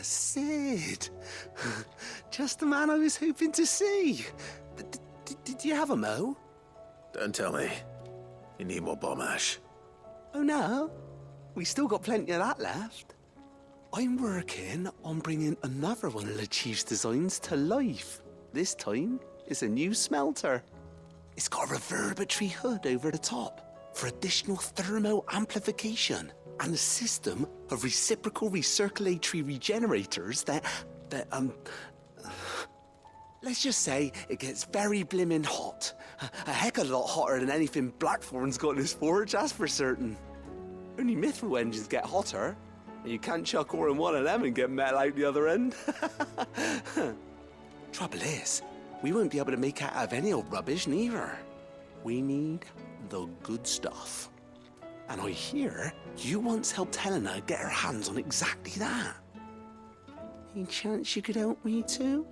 Sid. Just the man I was hoping to see. Did you have a mo? Don't tell me. You need more bomb ash. Oh no, we still got plenty of that left. I'm working on bringing another one of the Chief's designs to life. This time, it's a new smelter. It's got a reverberatory hood over the top for additional thermal amplification and a system of reciprocal recirculatory regenerators that let's just say it gets very blimmin' hot. A heck of a lot hotter than anything Blackthorn's got in his forge, that's for certain. Only mithril engines get hotter, and you can't chuck ore in one of them and get metal out the other end. Trouble is, we won't be able to make out of any old rubbish neither. We need the good stuff. And I hear you once helped Helena get her hands on exactly that. Any chance you could help me too?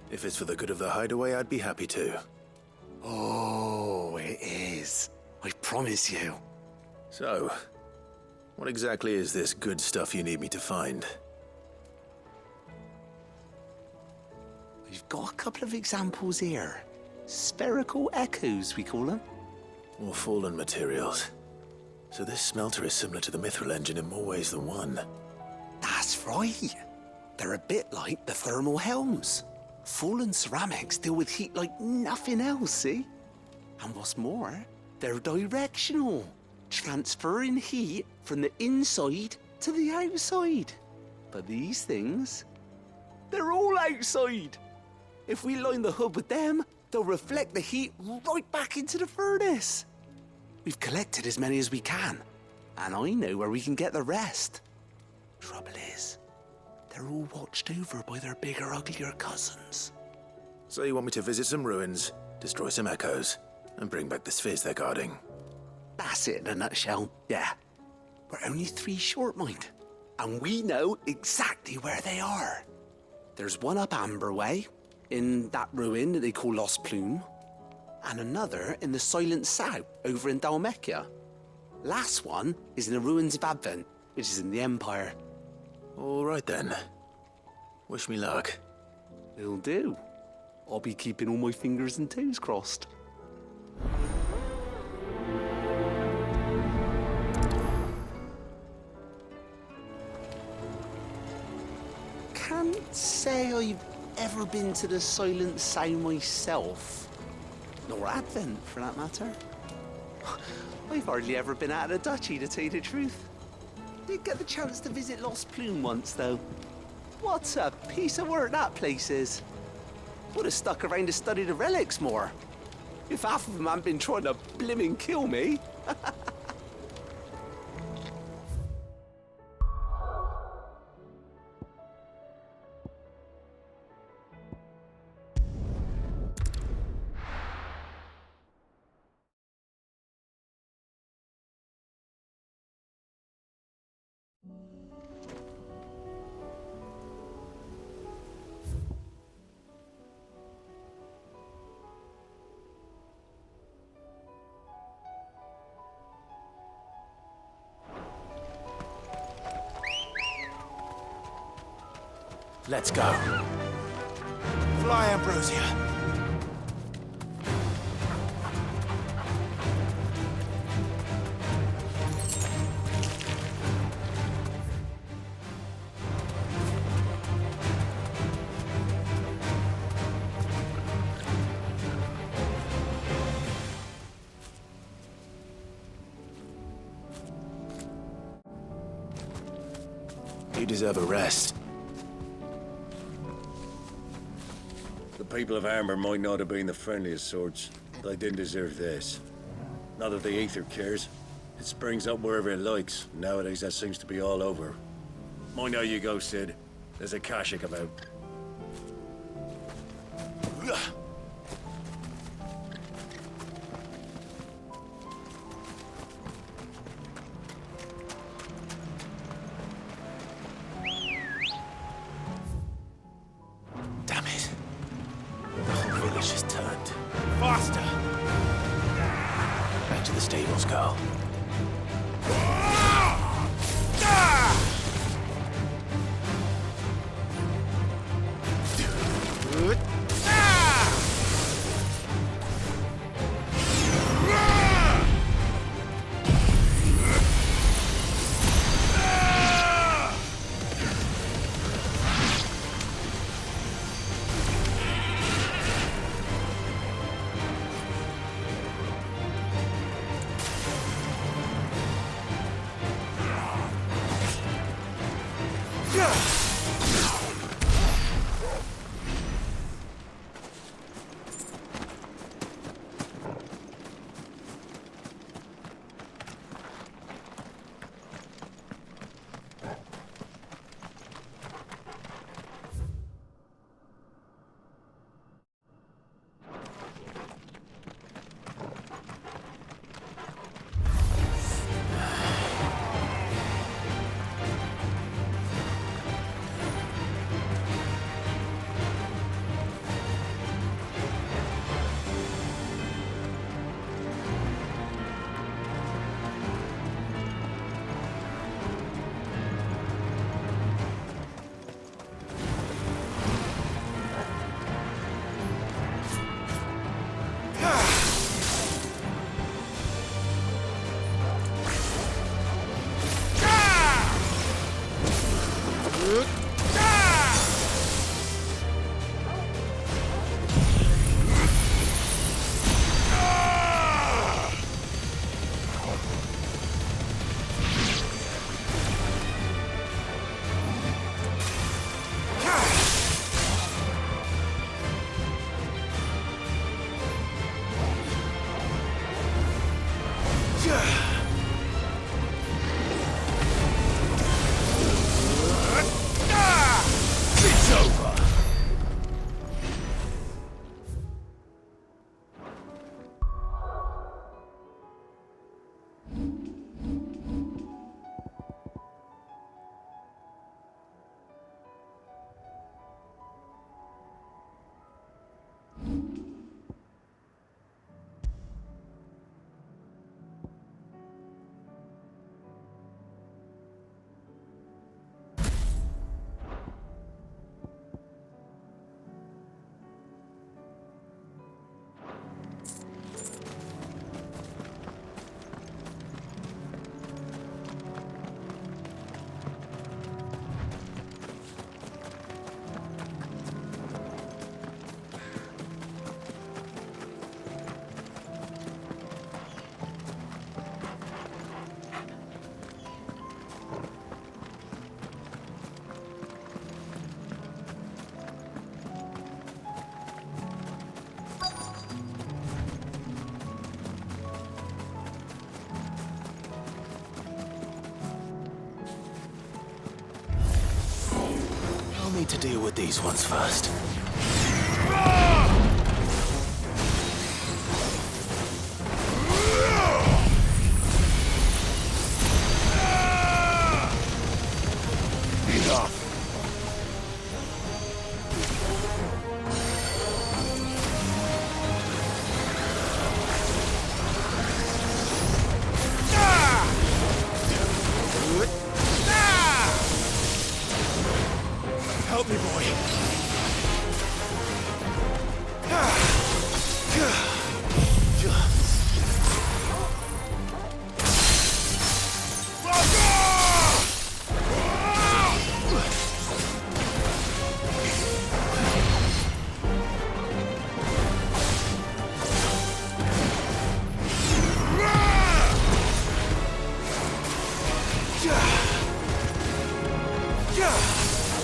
If it's for the good of the hideaway, I'd be happy to. Oh, it is. I promise you. So, what exactly is this good stuff you need me to find? We've got a couple of examples here. Spherical echoes, we call them. More fallen materials. So this smelter is similar to the mithril engine in more ways than one. That's right. They're a bit like the thermal helms. Fallen ceramics deal with heat like nothing else, see? And what's more, they're directional, transferring heat from the inside to the outside. But these things, they're all outside. If we line the hood with them, they'll reflect the heat right back into the furnace. We've collected as many as we can, and I know where we can get the rest. Trouble is, they're all watched over by their bigger, uglier cousins. So you want me to visit some ruins, destroy some echoes, and bring back the spheres they're guarding? That's it in a nutshell, yeah. We're only 3 short, mind, and we know exactly where they are. There's one up Amber Way, in that ruin that they call Lost Plume, and another in the Silent South, over in Dalmekia. Last one is in the ruins of Advent, which is in the Empire. All right then. Wish me luck. Will do. I'll be keeping all my fingers and toes crossed. Can't say I've ever been to the Silent South myself. Nor Advent, for that matter. I've hardly ever been out of the duchy, to tell you the truth. Did get the chance to visit Lost Plume once, though. What a piece of work that place is. Would have stuck around to study the relics more. If half of them hadn't been trying to blimmin' kill me. Let's go. Fly, Ambrosia. You deserve a rest. The people of Amber might not have been the friendliest sorts, but they didn't deserve this. Not that the Aether cares. It springs up wherever it likes. Nowadays, that seems to be all over. Mind how you go, Sid. There's a Kashik about. Damn it. The whole village has turned. Faster! Back to the stables, girl. deal with these ones first. Help me, boy.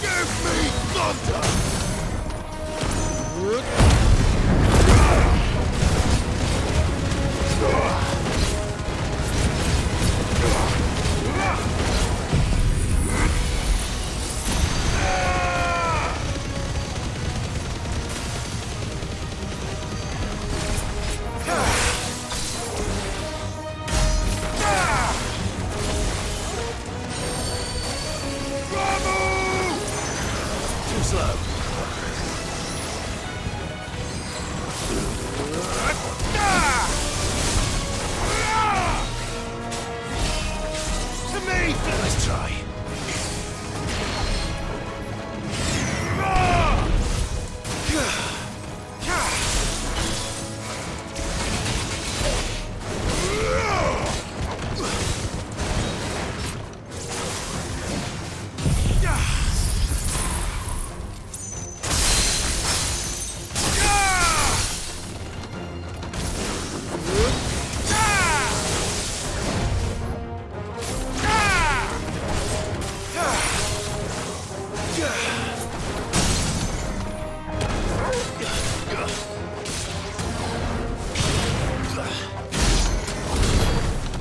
Give me thunder! Too slow. To me! Let's try.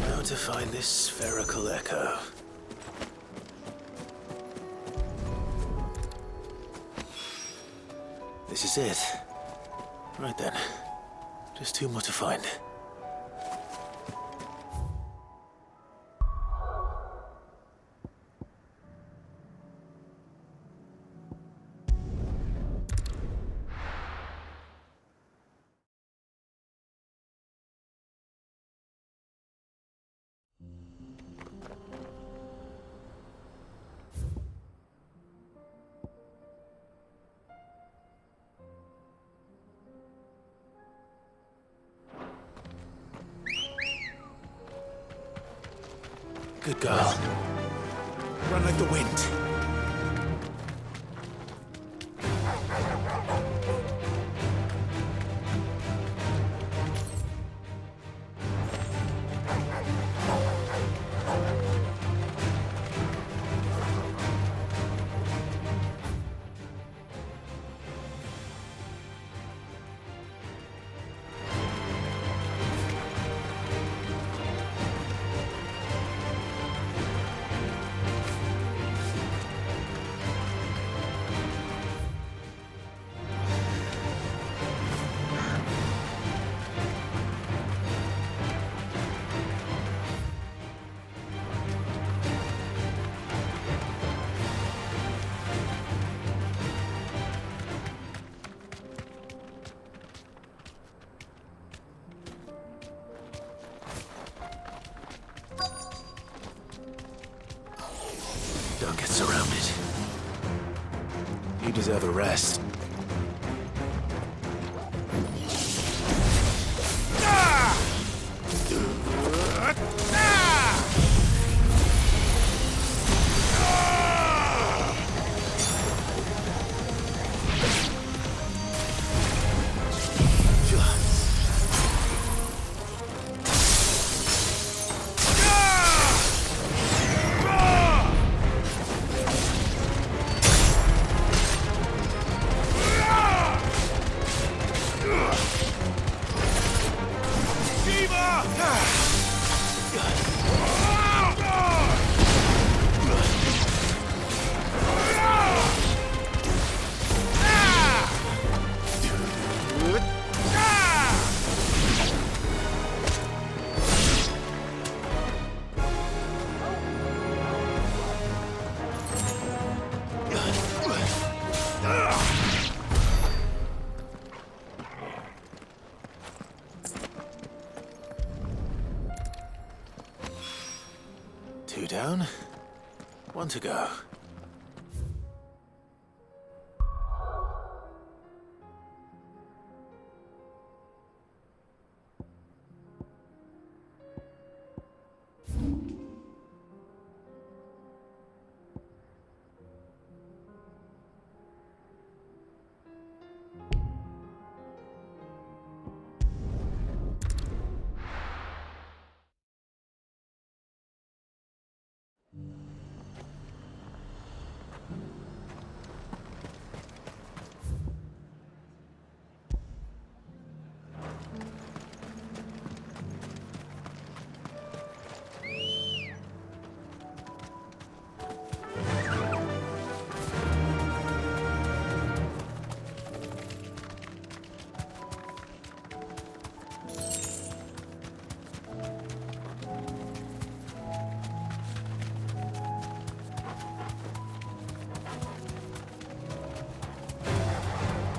How to find this spherical echo? This is it. Right then. Just two more to find. Good girl. Run like the wind. Don't get surrounded. You deserve a rest. down. One to go.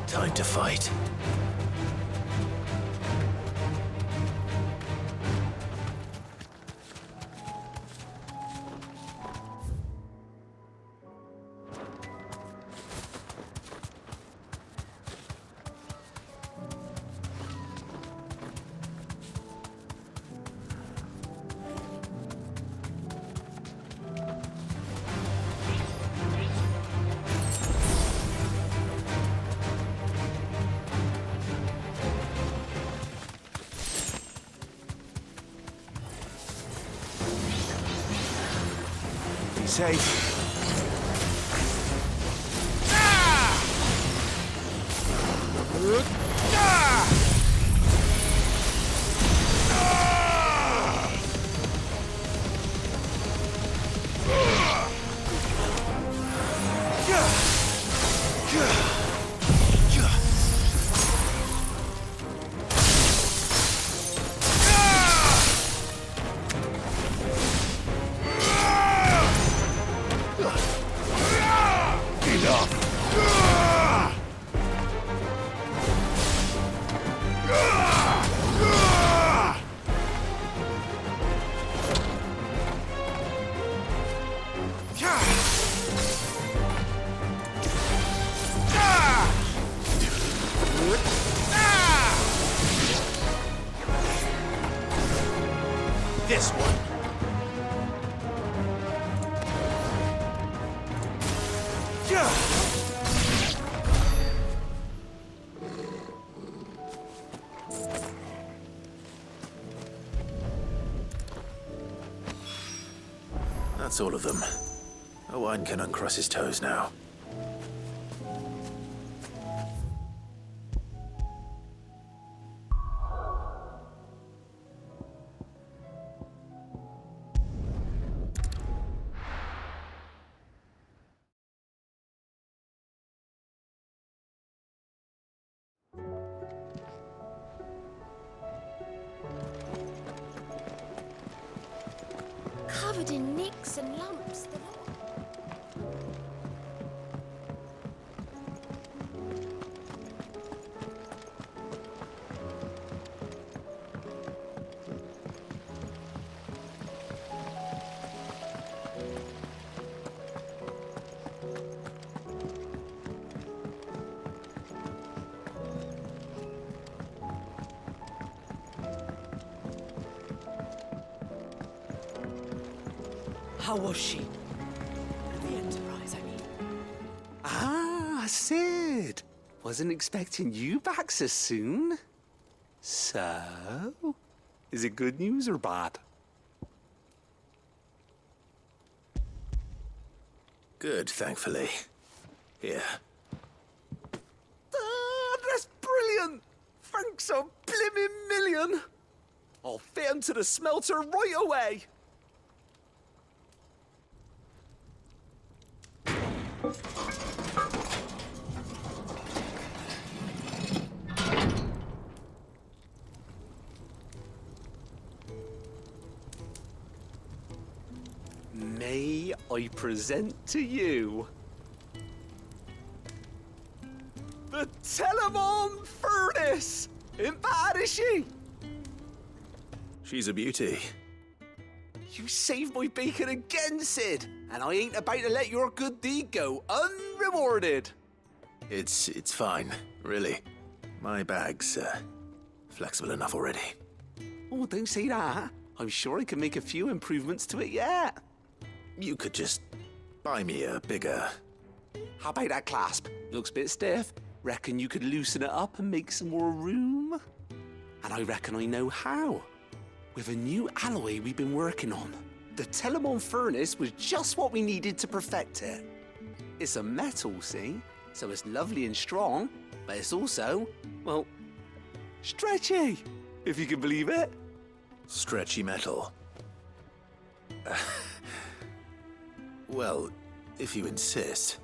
Time to fight. Safe. This one. That's all of them. Owain can uncross his toes now. Covered in nicks and lumps. How was she? The Enterprise, I mean. Ah, Sid. Wasn't expecting you back so soon. So, is it good news or bad? Good, thankfully. Here. Ah, that's brilliant. Thanks a blimmin' million. I'll fit him to the smelter right away. May I present to you the Telemon Furnace? Ain't bad, is she? She's a beauty. You saved my bacon again, Sid, and I ain't about to let your good deed go unrewarded. It's fine, really. My bag's flexible enough already. Oh, don't say that. I'm sure I can make a few improvements to it yet. You could just buy me a bigger... How about that clasp? Looks a bit stiff. Reckon you could loosen it up and make some more room? And I reckon I know how. With a new alloy we've been working on. The Telemon furnace was just what we needed to perfect it. It's a metal, see? So it's lovely and strong, but it's also, well, stretchy, if you can believe it. Stretchy metal. Well, if you insist.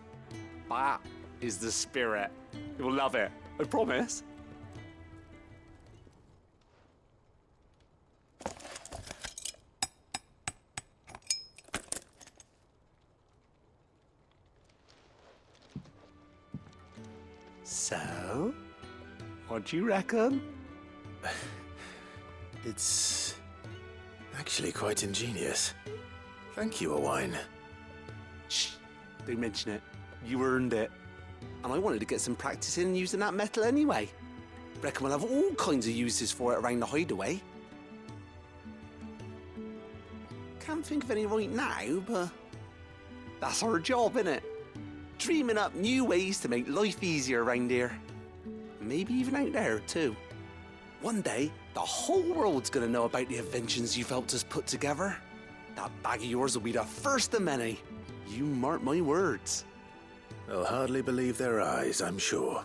That is the spirit. You'll love it, I promise. So, what do you reckon? It's actually quite ingenious. Thank you, Owain. Shh, don't mention it. You earned it. And I wanted to get some practice in using that metal anyway. Reckon we'll have all kinds of uses for it around the hideaway. Can't think of any right now, but that's our job, innit? Dreaming up new ways to make life easier around here. Maybe even out there, too. One day, the whole world's gonna know about the inventions you've helped us put together. That bag of yours will be the first of many. You mark my words. They'll hardly believe their eyes, I'm sure.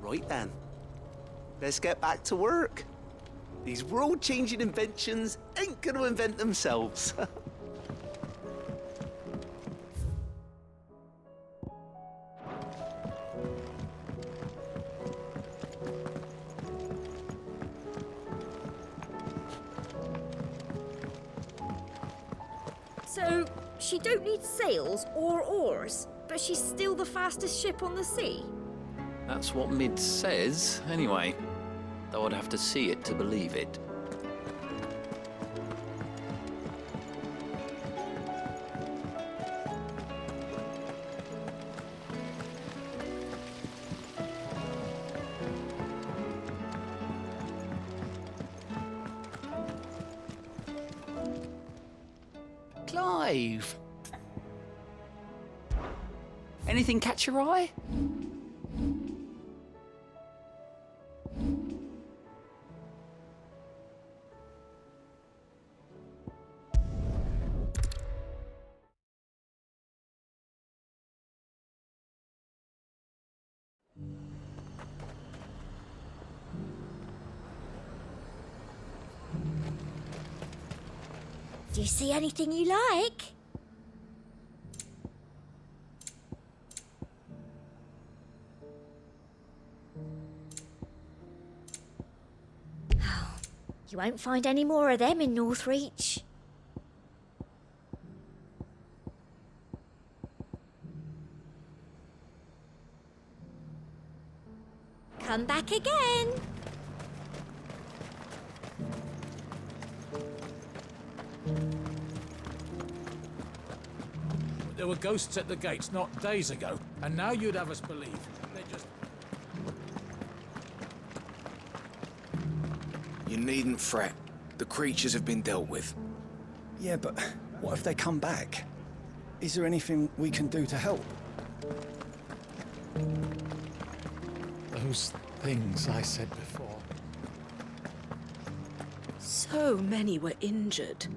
Right then, let's get back to work. These world-changing inventions ain't gonna invent themselves. So, she don't need sails or oars, but she's still the fastest ship on the sea? That's what Mid says, anyway. Though I'd have to see it to believe it. Clive! Anything catch your eye? Do you see anything you like? Oh, you won't find any more of them in Northreach. Come back again. There were ghosts at the gates not days ago, and now you'd have us believe they're just... You needn't fret. The creatures have been dealt with. Yeah, but what if they come back? Is there anything we can do to help? Those things I said before. So many were injured.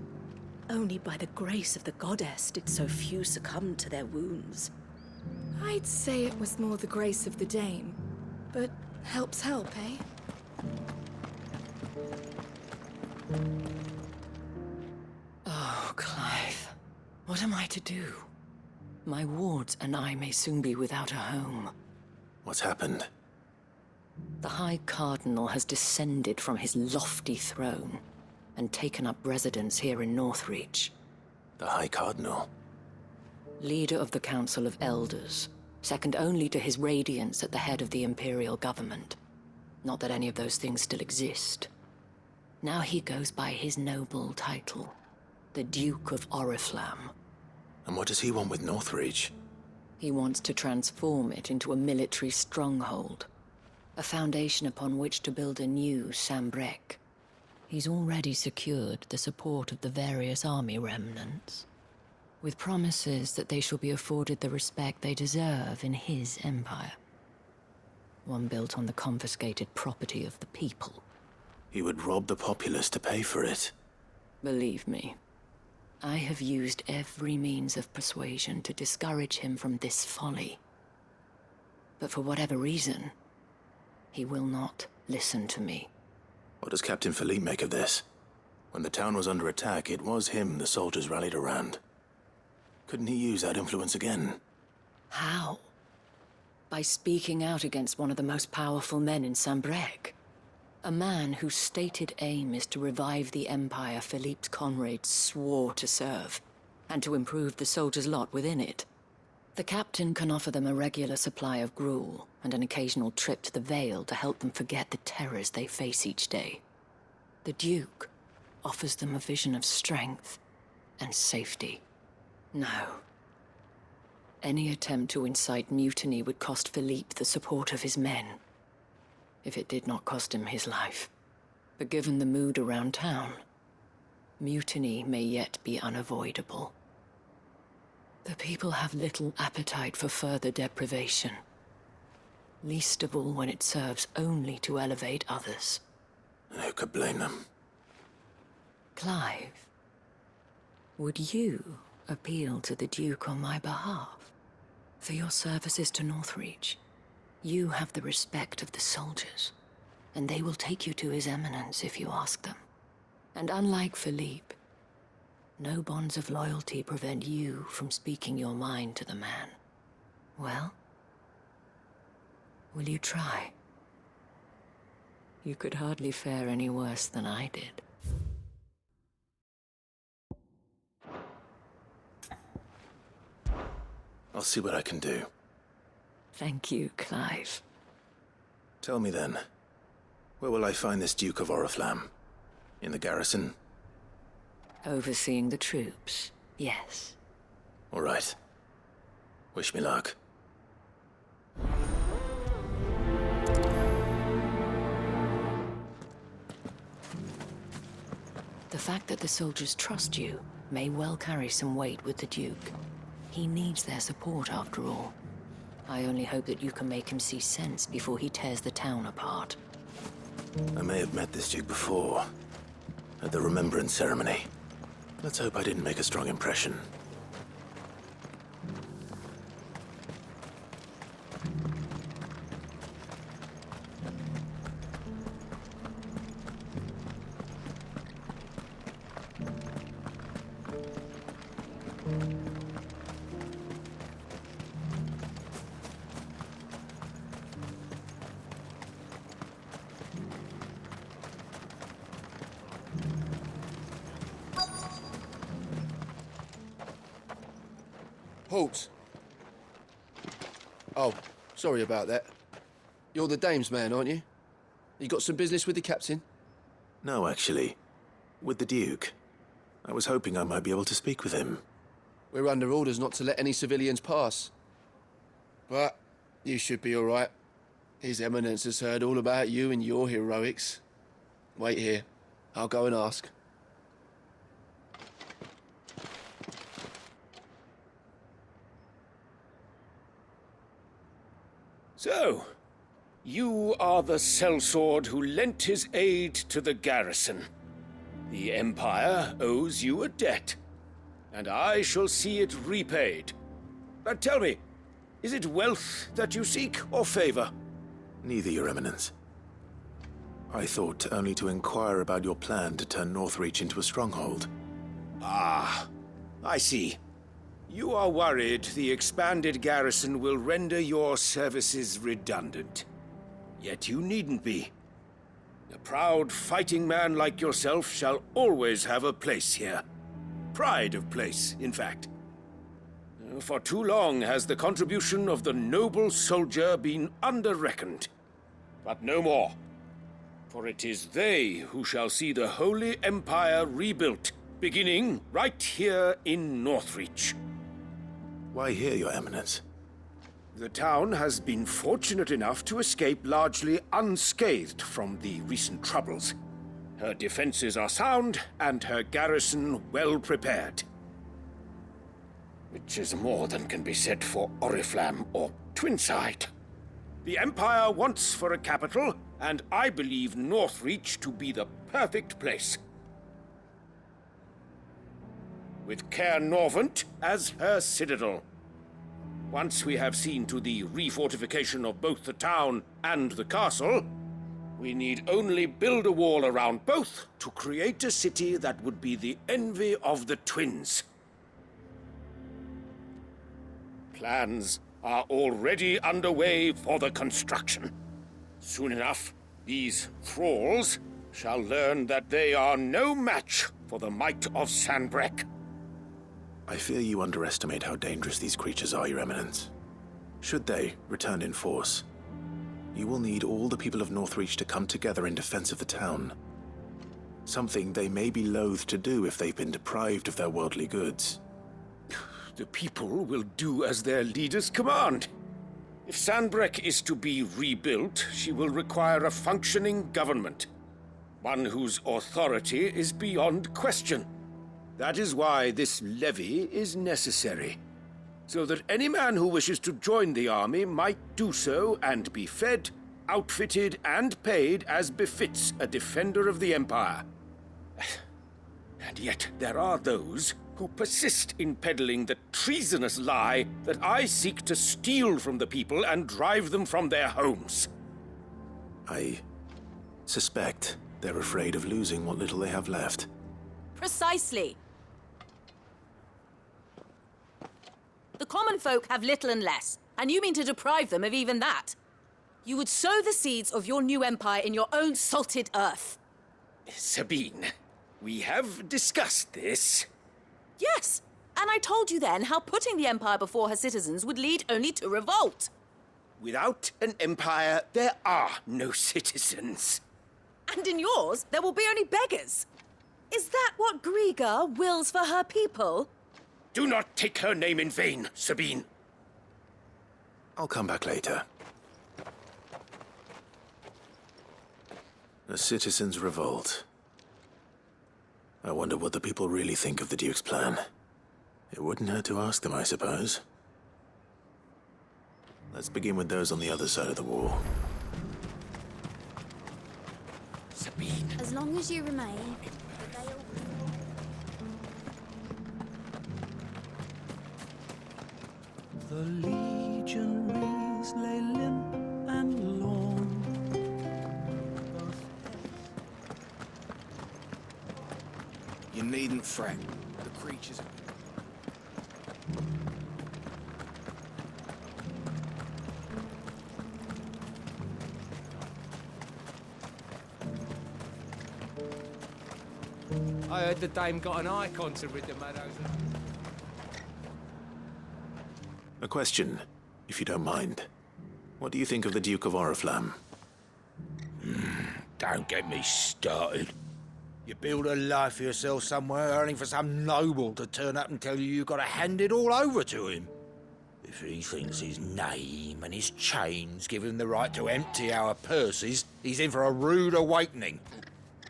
Only by the grace of the goddess did so few succumb to their wounds. I'd say it was more the grace of the dame. But help's help, eh? Oh, Clive. What am I to do? My wards and I may soon be without a home. What's happened? The High Cardinal has descended from his lofty throne and taken up residence here in Northreach. The High Cardinal? Leader of the Council of Elders, second only to his Radiance at the head of the Imperial government. Not that any of those things still exist. Now he goes by his noble title, the Duke of Oriflamme. And what does he want with Northreach? He wants to transform it into a military stronghold, a foundation upon which to build a new Sambrec. He's already secured the support of the various army remnants, with promises that they shall be afforded the respect they deserve in his empire. One built on the confiscated property of the people. He would rob the populace to pay for it. Believe me, I have used every means of persuasion to discourage him from this folly. But for whatever reason, he will not listen to me. What does Captain Philippe make of this? When the town was under attack, it was him the soldiers rallied around. Couldn't he use that influence again? How? By speaking out against one of the most powerful men in Sambrec. A man whose stated aim is to revive the empire Philippe's comrades swore to serve, and to improve the soldiers' lot within it. The captain can offer them a regular supply of gruel, and an occasional trip to the Vale to help them forget the terrors they face each day. The Duke offers them a vision of strength and safety. No. Any attempt to incite mutiny would cost Philippe the support of his men, if it did not cost him his life. But given the mood around town, mutiny may yet be unavoidable. The people have little appetite for further deprivation, least of all when it serves only to elevate others. And who could blame them? Clive, would you appeal to the Duke on my behalf? For your services to Northreach, you have the respect of the soldiers, and they will take you to His Eminence if you ask them. And unlike Philippe, no bonds of loyalty prevent you from speaking your mind to the man. Well, will you try? You could hardly fare any worse than I did. I'll see what I can do. Thank you, Clive. Tell me then, where will I find this Duke of Oriflamme? In the garrison? Overseeing the troops, yes. All right. Wish me luck. The fact that the soldiers trust you may well carry some weight with the Duke. He needs their support, after all. I only hope that you can make him see sense before he tears the town apart. I may have met this Duke before, at the Remembrance Ceremony. Let's hope I didn't make a strong impression. Halt! Oh, sorry about that. You're the dame's man, aren't you? You got some business with the captain? No, actually. With the Duke. I was hoping I might be able to speak with him. We're under orders not to let any civilians pass. But you should be all right. His Eminence has heard all about you and your heroics. Wait here. I'll go and ask. So, you are the sellsword who lent his aid to the garrison. The Empire owes you a debt, and I shall see it repaid. But tell me, is it wealth that you seek, or favor? Neither, Your Eminence. I thought only to inquire about your plan to turn Northreach into a stronghold. Ah, I see. You are worried the expanded garrison will render your services redundant. Yet you needn't be. A proud fighting man like yourself shall always have a place here. Pride of place, in fact. For too long has the contribution of the noble soldier been under-reckoned. But no more. For it is they who shall see the Holy Empire rebuilt, beginning right here in Northreach. Why here, Your Eminence? The town has been fortunate enough to escape largely unscathed from the recent troubles. Her defenses are sound, and her garrison well prepared. Which is more than can be said for Oriflamme or Twinside. The Empire wants for a capital, and I believe Northreach to be the perfect place. With Caer Norvent as her citadel. Once we have seen to the refortification of both the town and the castle, we need only build a wall around both to create a city that would be the envy of the twins. Plans are already underway for the construction. Soon enough, these thralls shall learn that they are no match for the might of Sanbreque. I fear you underestimate how dangerous these creatures are, Your Eminence. Should they return in force, you will need all the people of Northreach to come together in defense of the town. Something they may be loath to do if they've been deprived of their worldly goods. The people will do as their leaders command. If Sanbreque is to be rebuilt, she will require a functioning government. One whose authority is beyond question. That is why this levy is necessary. So that any man who wishes to join the army might do so and be fed, outfitted, and paid as befits a defender of the Empire. And yet there are those who persist in peddling the treasonous lie that I seek to steal from the people and drive them from their homes. I suspect they're afraid of losing what little they have left. Precisely. The common folk have little and less, and you mean to deprive them of even that. You would sow the seeds of your new empire in your own salted earth. Sabine, we have discussed this. Yes, and I told you then how putting the empire before her citizens would lead only to revolt. Without an empire, there are no citizens. And in yours, there will be only beggars. Is that what Griga wills for her people? Do not take her name in vain, Sabine. I'll come back later. A citizens' revolt. I wonder what the people really think of the Duke's plan. It wouldn't hurt to ask them, I suppose. Let's begin with those on the other side of the wall. Sabine. As long as you remain. The legionaries lay limp and lorn. You needn't fret. The creatures... I heard the dame got an icon to rid the meadows. A question, if you don't mind. What do you think of the Duke of Oriflamme? Don't get me started. You build a life for yourself somewhere, earning for some noble to turn up and tell you you've got to hand it all over to him. If he thinks his name and his chains give him the right to empty our purses, he's in for a rude awakening.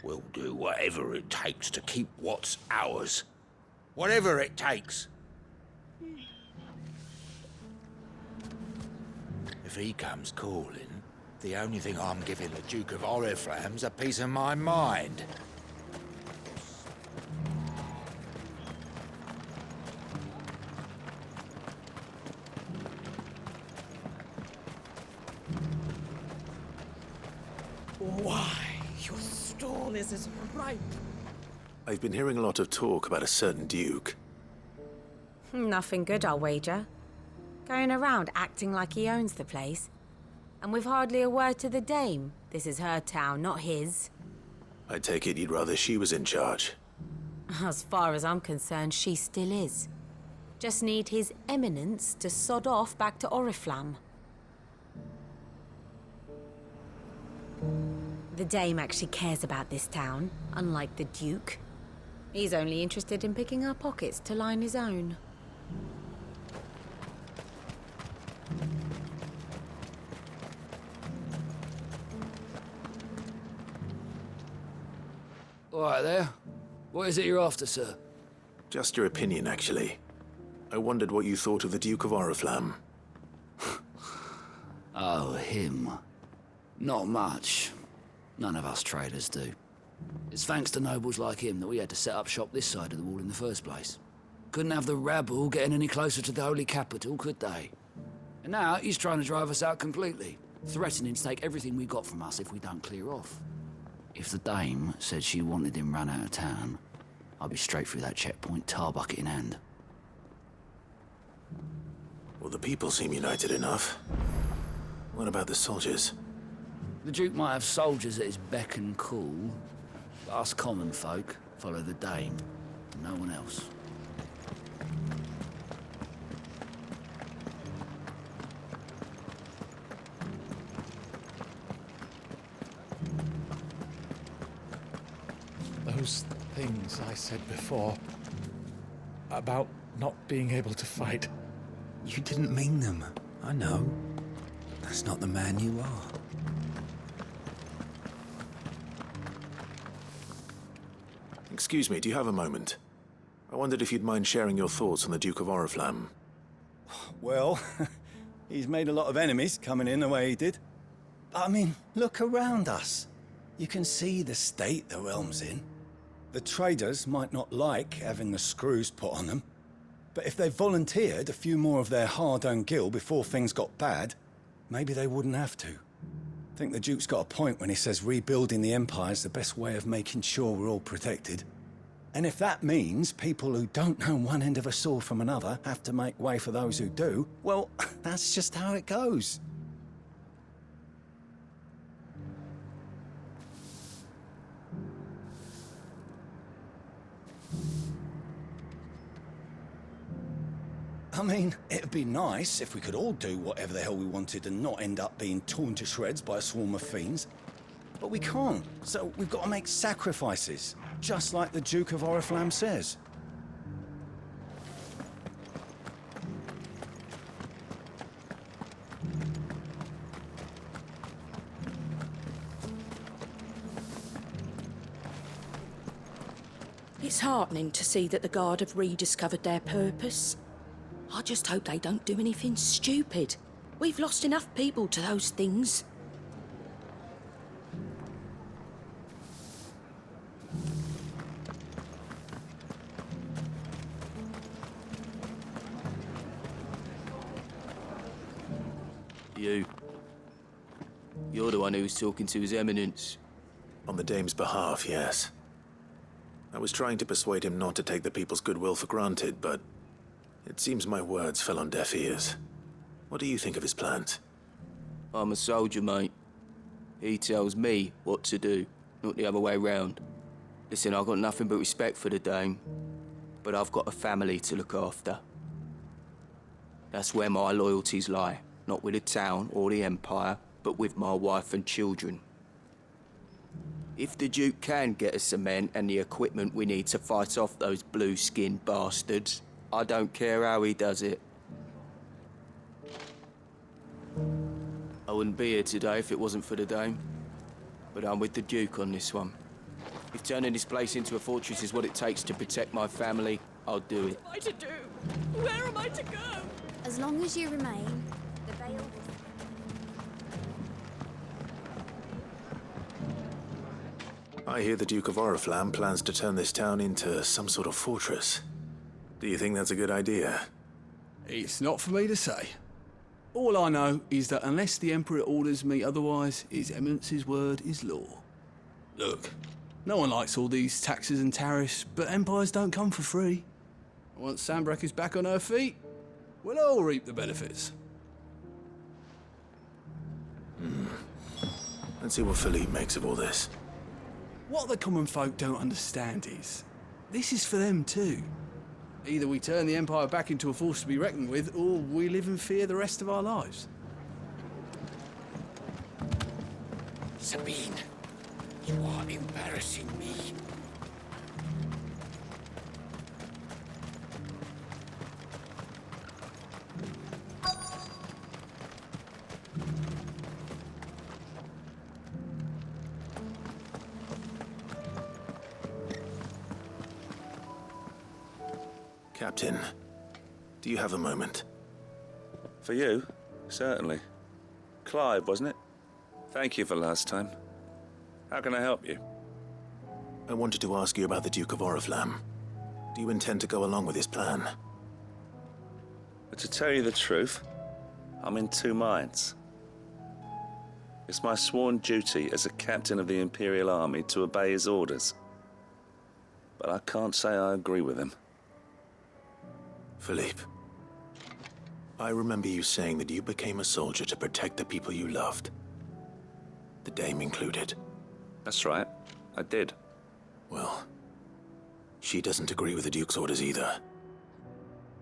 We'll do whatever it takes to keep what's ours. Whatever it takes. If he comes calling, the only thing I'm giving the Duke of Oriflamme's a piece of my mind. Why, Your stall is as ripe. I've been hearing a lot of talk about a certain duke. Nothing good, I'll wager. Going around acting like he owns the place. And with hardly a word to the dame. This is her town, not his. I take it you'd rather she was in charge. As far as I'm concerned, she still is. Just need his eminence to sod off back to Oriflamme. The dame actually cares about this town, unlike the duke. He's only interested in picking our pockets to line his own. All right there. What is it you're after, sir? Just your opinion, actually. I wondered what you thought of the Duke of Oriflamme. Oh, him. Not much. None of us traders do. It's thanks to nobles like him that we had to set up shop this side of the wall in the first place. Couldn't have the rabble getting any closer to the holy capital, could they? And now he's trying to drive us out completely, threatening to take everything we got from us if we don't clear off. If the dame said she wanted him run out of town, I'd be straight through that checkpoint, tar bucket in hand. Well, the people seem united enough. What about the soldiers? The Duke might have soldiers at his beck and call, but us common folk follow the dame, no one else. Those things I said before about not being able to fight. You didn't mean them. I know. That's not the man you are. Excuse me, do you have a moment? I wondered if you'd mind sharing your thoughts on the Duke of Oriflamme. Well, he's made a lot of enemies coming in the way he did. I mean, look around us. You can see the state the realm's in. The traders might not like having the screws put on them, but if they volunteered a few more of their hard-earned gil before things got bad, maybe they wouldn't have to. I think the Duke's got a point when he says rebuilding the Empire's the best way of making sure we're all protected. And if that means people who don't know one end of a sword from another have to make way for those who do, well, that's just how it goes. I mean, it'd be nice if we could all do whatever the hell we wanted and not end up being torn to shreds by a swarm of fiends. But we can't, so we've got to make sacrifices, just like the Duke of Oriflamme says. It's heartening to see that the Guard have rediscovered their purpose. I just hope they don't do anything stupid. We've lost enough people to those things. You're the one who was talking to His Eminence. On the dame's behalf, yes. I was trying to persuade him not to take the people's goodwill for granted, but it seems my words fell on deaf ears. What do you think of his plans? I'm a soldier, mate. He tells me what to do, not the other way round. Listen, I've got nothing but respect for the dame, but I've got a family to look after. That's where my loyalties lie, not with the town or the Empire, but with my wife and children. If the Duke can get us the men and the equipment we need to fight off those blue-skinned bastards, I don't care how he does it. I wouldn't be here today if it wasn't for the dame, but I'm with the Duke on this one. If turning this place into a fortress is what it takes to protect my family, I'll do it. What am I to do? Where am I to go? As long as you remain, the veil I hear the Duke of Oriflamme plans to turn this town into some sort of fortress. Do you think that's a good idea? It's not for me to say. All I know is that unless the Emperor orders me otherwise, His Eminence's word is law. Look, no one likes all these taxes and tariffs, but empires don't come for free. Once Sanbreque is back on her feet, we'll all reap the benefits. Let's see what Philippe makes of all this. What the common folk don't understand is, this is for them too. Either we turn the Empire back into a force to be reckoned with, or we live in fear the rest of our lives. Sabine, you are embarrassing me. Captain, do you have a moment? For you? Certainly. Clive, wasn't it? Thank you for last time. How can I help you? I wanted to ask you about the Duke of Oriflamme. Do you intend to go along with his plan? But to tell you the truth, I'm in two minds. It's my sworn duty as a captain of the Imperial Army to obey his orders. But I can't say I agree with him. Philippe, I remember you saying that you became a soldier to protect the people you loved. The Dame included. That's right, I did. Well, she doesn't agree with the Duke's orders either.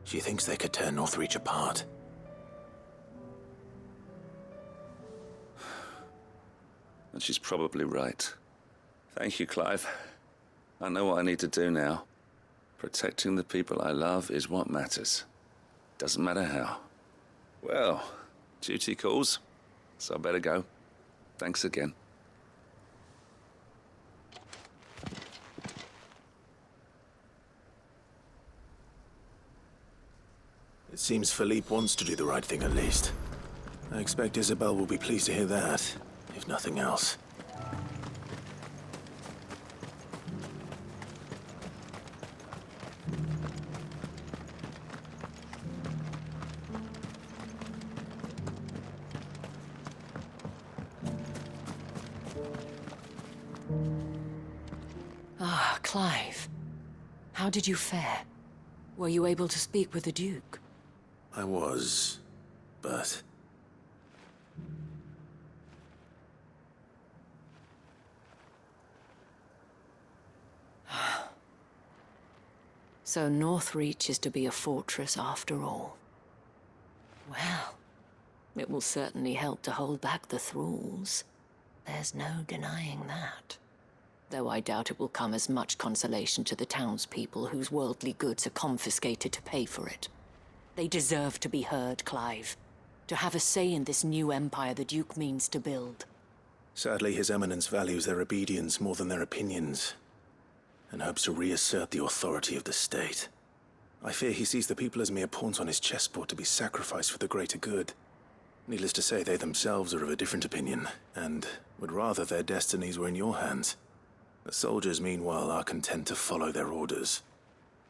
She thinks they could tear Northreach apart. And she's probably right. Thank you, Clive. I know what I need to do now. Protecting the people I love is what matters. Doesn't matter how. Well, duty calls, so I better go. Thanks again. It seems Philippe wants to do the right thing at least. I expect Isabel will be pleased to hear that, if nothing else. Ah, Clive. How did you fare? Were you able to speak with the Duke? I was, but... So Northreach is to be a fortress after all. Well, it will certainly help to hold back the thralls. There's no denying that. Though I doubt it will come as much consolation to the townspeople whose worldly goods are confiscated to pay for it. They deserve to be heard, Clive. To have a say in this new empire the Duke means to build. Sadly, His Eminence values their obedience more than their opinions, and hopes to reassert the authority of the state. I fear he sees the people as mere pawns on his chessboard to be sacrificed for the greater good. Needless to say, they themselves are of a different opinion, and would rather their destinies were in your hands. The soldiers, meanwhile, are content to follow their orders.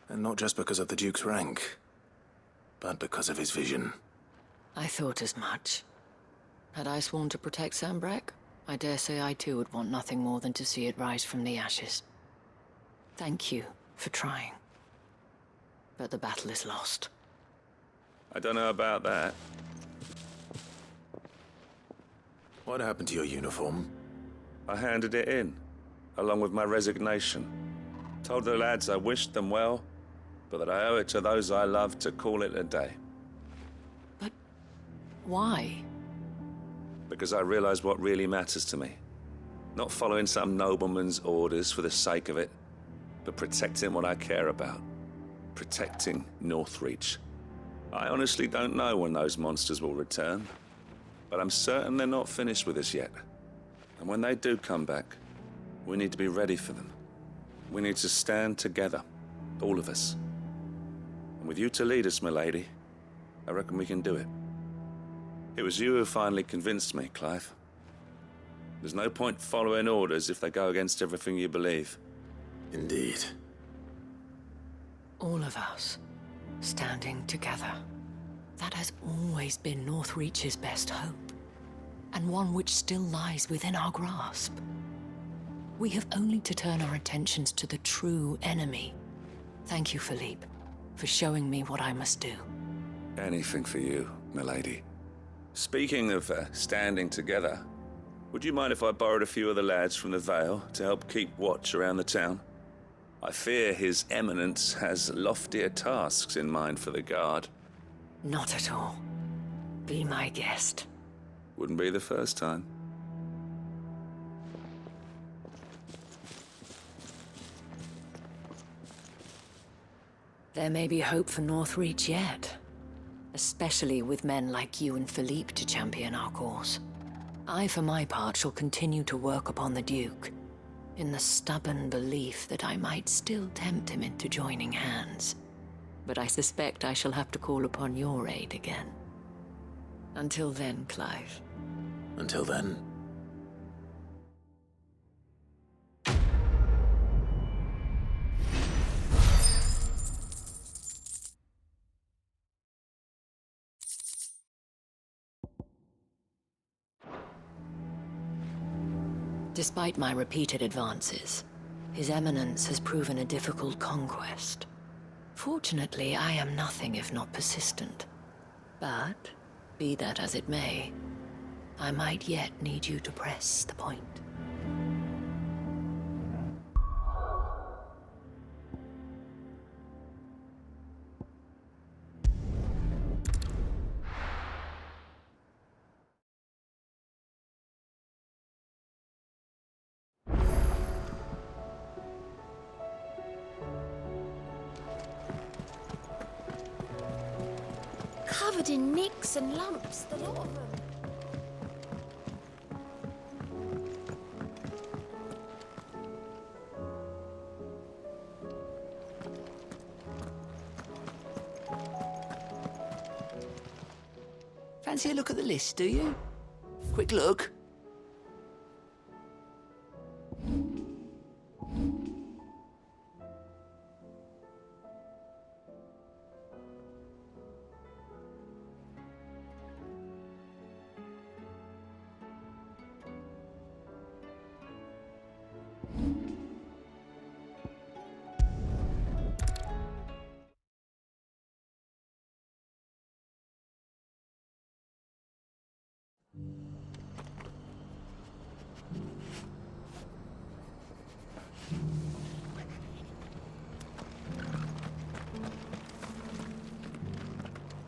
And not just because of the Duke's rank, but because of his vision. I thought as much. Had I sworn to protect Sanbreque, I dare say I too would want nothing more than to see it rise from the ashes. Thank you for trying. But the battle is lost. I don't know about that. What happened to your uniform? I handed it in, along with my resignation. Told the lads I wished them well, but that I owe it to those I love to call it a day. But why? Because I realize what really matters to me. Not following some nobleman's orders for the sake of it, but protecting what I care about. Protecting Northreach. I honestly don't know when those monsters will return, but I'm certain they're not finished with us yet. And when they do come back, we need to be ready for them. We need to stand together, all of us. And with you to lead us, milady, I reckon we can do it. It was you who finally convinced me, Clive. There's no point following orders if they go against everything you believe. Indeed. All of us, standing together. That has always been Northreach's best hope, and one which still lies within our grasp. We have only to turn our attentions to the true enemy. Thank you, Philippe, for showing me what I must do. Anything for you, milady. Speaking of standing together, would you mind if I borrowed a few of the lads from the Vale to help keep watch around the town? I fear His Eminence has loftier tasks in mind for the guard. Not at all. Be my guest. Wouldn't be the first time. There may be hope for Northreach yet. Especially with men like you and Philippe to champion our cause. I, for my part, shall continue to work upon the Duke, in the stubborn belief that I might still tempt him into joining hands. But I suspect I shall have to call upon your aid again. Until then, Clive. Until then. Despite my repeated advances, His Eminence has proven a difficult conquest. Fortunately, I am nothing if not persistent. But, be that as it may, I might yet need you to press the point. Covered in nicks and lumps, the lot of them. Fancy a look at the list, do you? Quick look.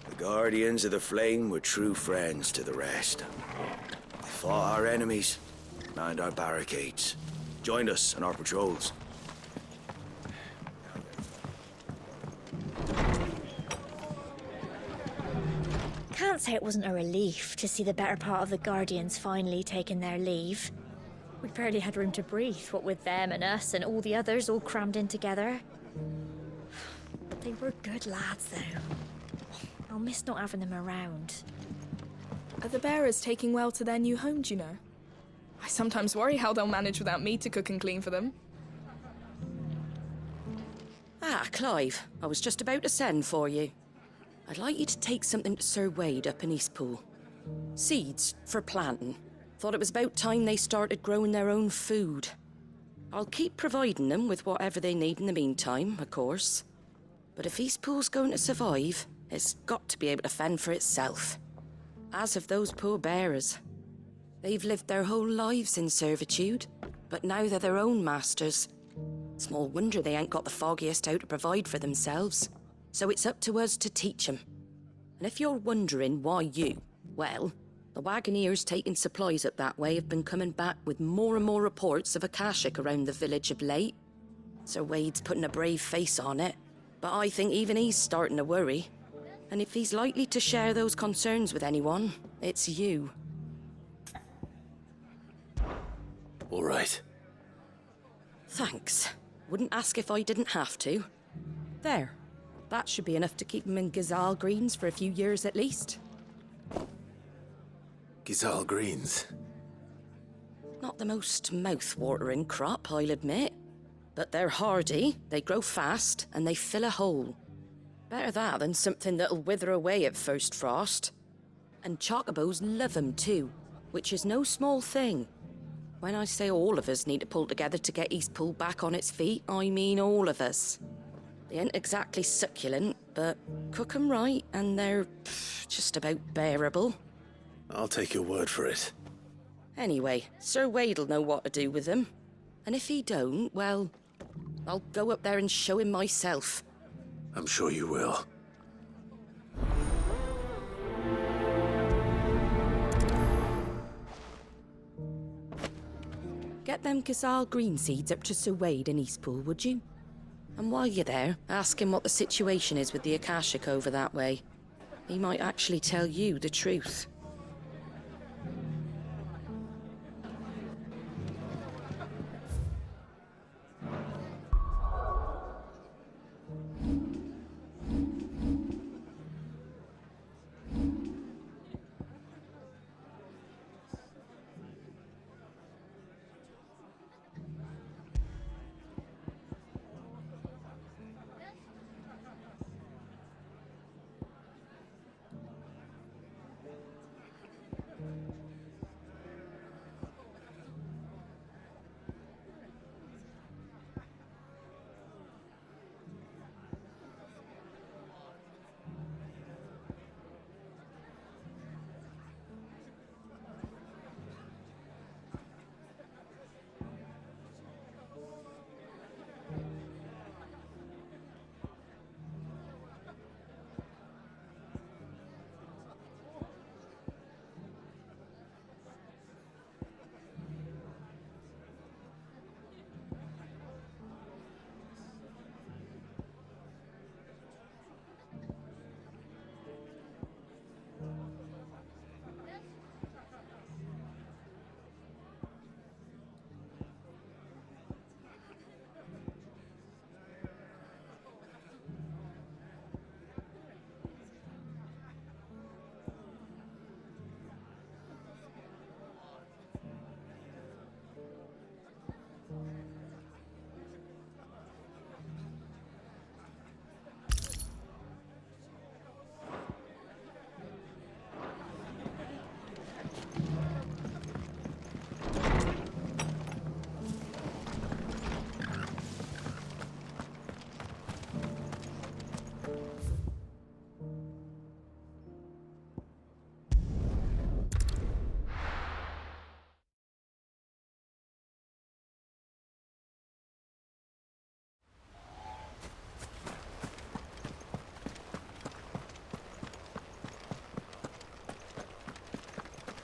The Guardians of the Flame were true friends to the rest. They fought our enemies, manned our barricades, joined us on our patrols. Can't say it wasn't a relief to see the better part of the Guardians finally taking their leave. We barely had room to breathe, what with them and us and all the others all crammed in together. They were good lads, though. I'll miss not having them around. Are the bearers taking well to their new home, do you know? I sometimes worry how they'll manage without me to cook and clean for them. Ah, Clive, I was just about to send for you. I'd like you to take something to Sir Wade up in Eastpool. Seeds for planting. Thought it was about time they started growing their own food. I'll keep providing them with whatever they need in the meantime, of course. But if Eastpool's going to survive, it's got to be able to fend for itself. As of those poor bearers. They've lived their whole lives in servitude, but now they're their own masters. Small wonder they ain't got the foggiest how to provide for themselves. So it's up to us to teach them. And if you're wondering why you, well, the Wagoneers taking supplies up that way have been coming back with more and more reports of Akashic around the village of late. Sir Wade's putting a brave face on it, but I think even he's starting to worry. And if he's likely to share those concerns with anyone, it's you. All right. Thanks. Wouldn't ask if I didn't have to. There. That should be enough to keep him in Gazal Greens for a few years at least. Gazal Greens? Not the most mouth-watering crop, I'll admit. But they're hardy, they grow fast, and they fill a hole. Better that than something that'll wither away at first frost. And chocobos love 'em too, which is no small thing. When I say all of us need to pull together to get Eastpool back on its feet, I mean all of us. They ain't exactly succulent, but cook 'em right and they're just about bearable. I'll take your word for it. Anyway, Sir Wade'll know what to do with them. And if he don't, well, I'll go up there and show him myself. I'm sure you will. Get them Gazal green seeds up to Sir Wade in Eastpool, would you? And while you're there, ask him what the situation is with the Akashic over that way. He might actually tell you the truth.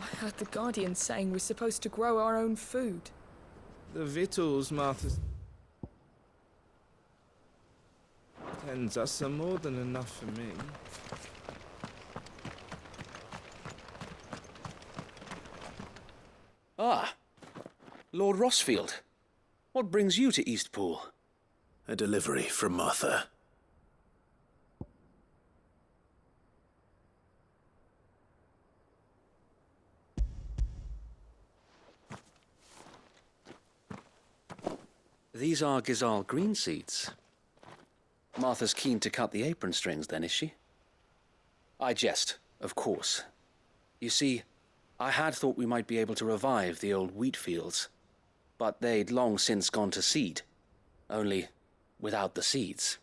I heard the Guardians saying we're supposed to grow our own food. The victuals, Martha. Tens us are more than enough for me. Ah, Lord Rossfield. What brings you to Eastpool? A delivery from Martha. These are Gazal green seeds. Martha's keen to cut the apron strings, then, is she? I jest, of course. You see, I had thought we might be able to revive the old wheat fields, but they'd long since gone to seed, only without the seeds.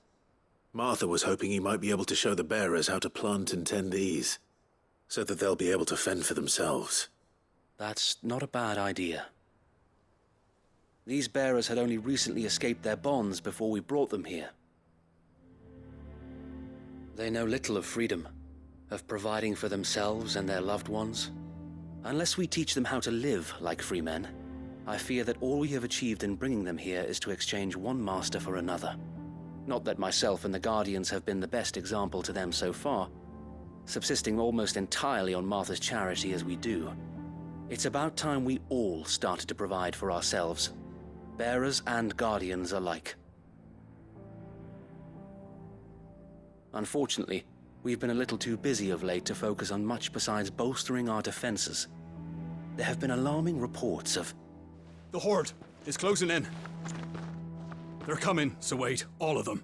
Martha was hoping you might be able to show the bearers how to plant and tend these, so that they'll be able to fend for themselves. That's not a bad idea. These bearers had only recently escaped their bonds before we brought them here. They know little of freedom, of providing for themselves and their loved ones. Unless we teach them how to live like free men, I fear that all we have achieved in bringing them here is to exchange one master for another. Not that myself and the Guardians have been the best example to them so far, subsisting almost entirely on Martha's charity as we do. It's about time we all started to provide for ourselves, bearers and Guardians alike. Unfortunately, we've been a little too busy of late to focus on much besides bolstering our defenses. There have been alarming reports of... The Horde is closing in. They're coming, Sir Wade, all of them.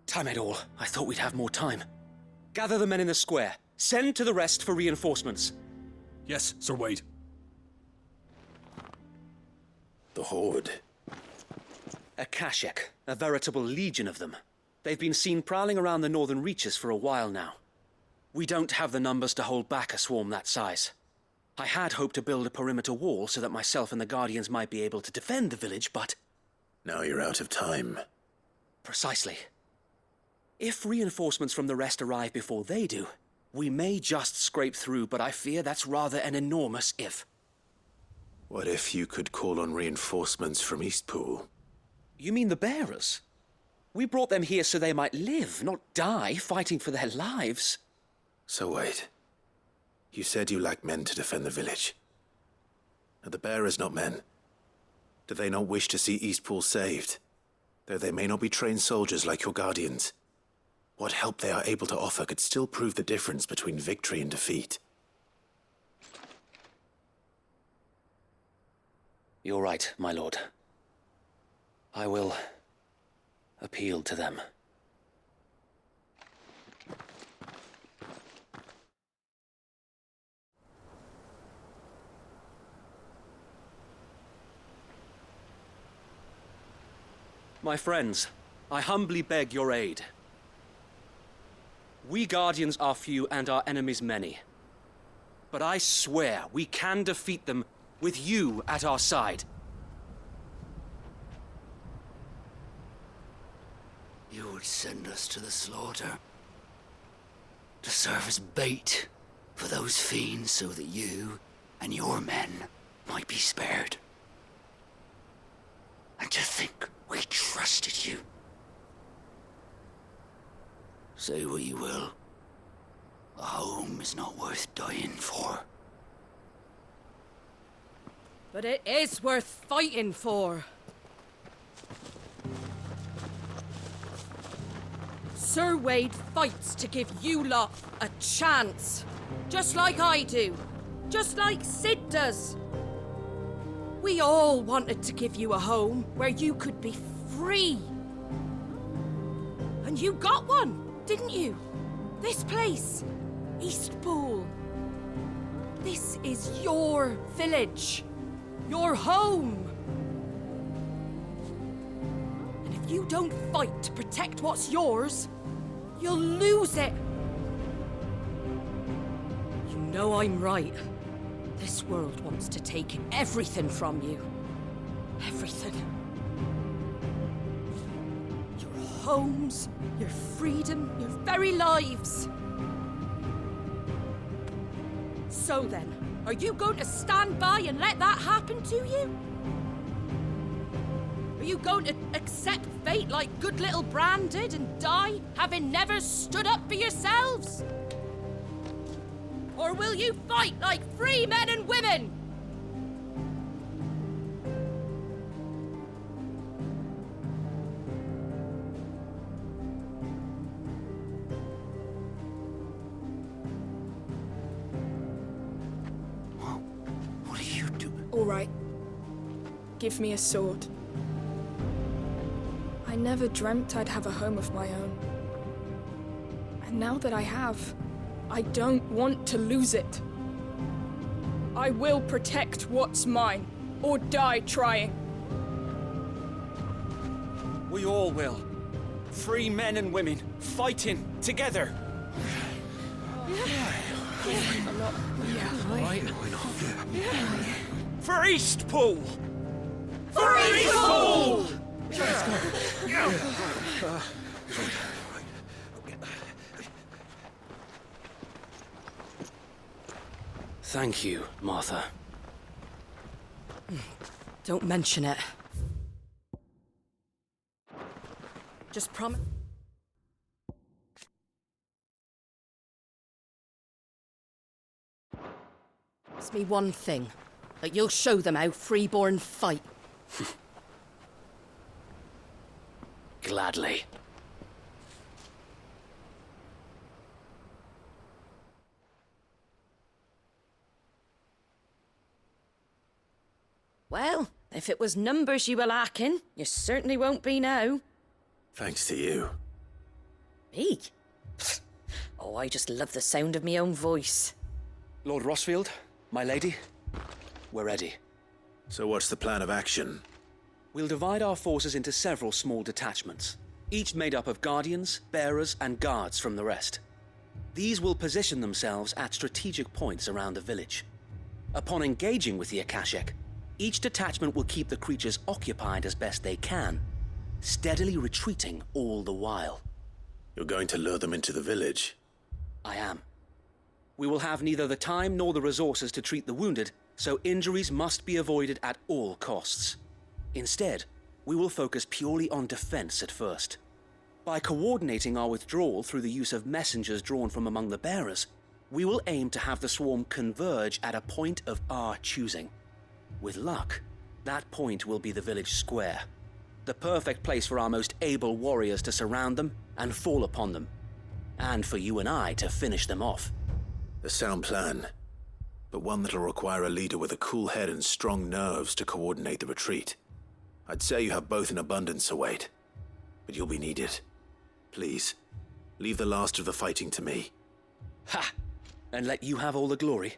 Damn it all, I thought we'd have more time. Gather the men in the square. Send to the rest for reinforcements. Yes, Sir Wade. The Horde? A Kashek, a veritable legion of them. They've been seen prowling around the northern reaches for a while now. We don't have the numbers to hold back a swarm that size. I had hoped to build a perimeter wall so that myself and the Guardians might be able to defend the village, but... Now you're out of time. Precisely. If reinforcements from the rest arrive before they do, we may just scrape through, but I fear that's rather an enormous if. What if you could call on reinforcements from Eastpool? You mean the bearers? We brought them here so they might live, not die fighting for their lives. So wait. You said you lack men to defend the village. Are the bearers not men? Do they not wish to see Eastpool saved? Though they may not be trained soldiers like your Guardians. What help they are able to offer could still prove the difference between victory and defeat. You're right, my lord. I will appeal to them. My friends, I humbly beg your aid. We Guardians are few and our enemies many. But I swear we can defeat them with you at our side. You would send us to the slaughter. To serve as bait for those fiends so that you and your men might be spared. And to think we trusted you. Say what you will. A home is not worth dying for. But it is worth fighting for. Sir Wade fights to give you lot a chance. Just like I do. Just like Sid does. We all wanted to give you a home where you could be free. And you got one, didn't you? This place, Eastpool. This is your village. Your home. And if you don't fight to protect what's yours, you'll lose it. You know I'm right. This world wants to take everything from you. Everything. Your homes, your freedom, your very lives. So then, are you going to stand by and let that happen to you? Are you going to accept fate like good little Bran did and die, having never stood up for yourselves? Or will you fight like free men and women? What are you doing? All right. Give me a sword. I never dreamt I'd have a home of my own. And now that I have, I don't want to lose it. I will protect what's mine, or die trying. We all will. Free men and women, fighting together. For Eastpool! For Eastpool! Thank you, Martha. Don't mention it. Just promise. Promise me one thing. That you'll show them how freeborn fight. Gladly. Well, if it was numbers you were lacking, you certainly won't be now. Thanks to you. Me? Oh, I just love the sound of my own voice. Lord Rossfield, my lady, we're ready. So what's the plan of action? We'll divide our forces into several small detachments, each made up of guardians, bearers, and guards from the rest. These will position themselves at strategic points around the village. Upon engaging with the Akashic, each detachment will keep the creatures occupied as best they can, steadily retreating all the while. You're going to lure them into the village? I am. We will have neither the time nor the resources to treat the wounded, so injuries must be avoided at all costs. Instead, we will focus purely on defense at first. By coordinating our withdrawal through the use of messengers drawn from among the bearers, we will aim to have the swarm converge at a point of our choosing. With luck, that point will be the village square, the perfect place for our most able warriors to surround them and fall upon them, and for you and I to finish them off. A sound plan, but one that'll require a leader with a cool head and strong nerves to coordinate the retreat. I'd say you have both in abundance, Sir Wade, but you'll be needed. Please, leave the last of the fighting to me. Ha! And let you have all the glory.